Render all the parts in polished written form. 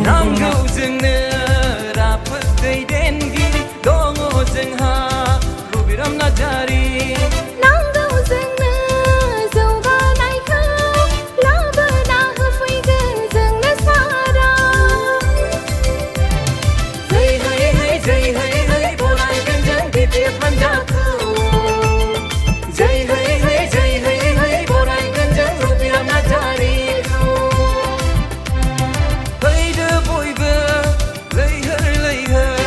नांगौ जोंनो राफोद दैदेनगिरि दङ जोंहा रबिराम नार्जारि नांगौ जोंनो जौगानायखौ लाबोना होफैगोन जोंनो सारा जै है बरायगोन जों BPF हान्जाखौ जै है बरायगोन जों रबिराम नार्जारिखौ फैदो बयबो लैहोर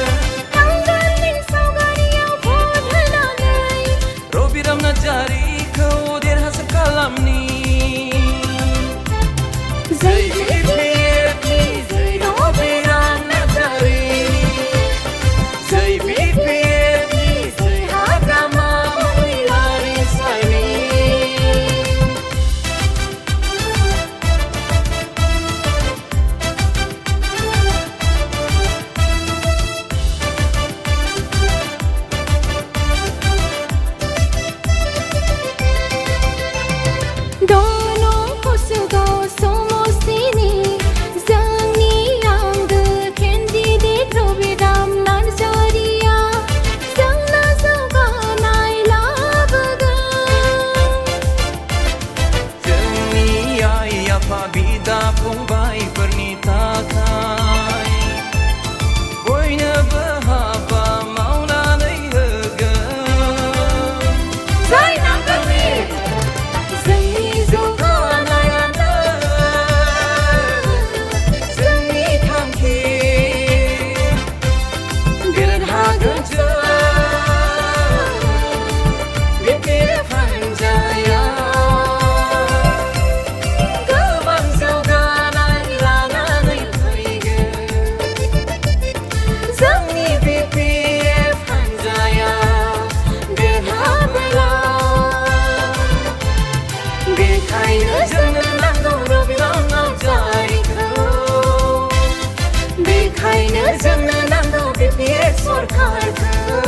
थांगोन नों सावगारियाव भट होनानै रबिराम नार्जारिखौ देरहासार खालामनि जै BPF नि जै रबिराम नार्जारि जै BPF नि जै हाग्रामा महिलारि सारि Dono Kosovo समस्तिनि जोंनि आंगो केन्डिडेट रबिराम नार्जारिया जोंनो जौगानाय लाबोगोन जोंनि आइ आफा बिदा फंबायफोरनि थाखाय बयनोबो हाबा मावनानै होगोन जाय नांगौनि जोंनि जौगानायानो जोंनि थांखि देरहागोन जों BPF हान्जाया गोबां जौगानाय लानानै फैगोन जोंनि BPF हान्जाया देरहाबोला बेखायनो जोंनो नांगौ रबिराम नार्जारिखौ बेखायनो जोंनो नांगौ BPF सरकारखौ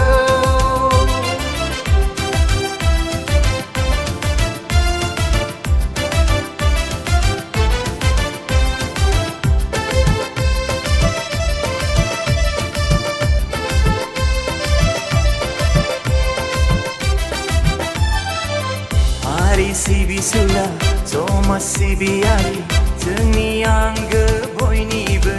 हारि सिबिसुला समाज सिबियारि जोंनि आंगो बयनिबो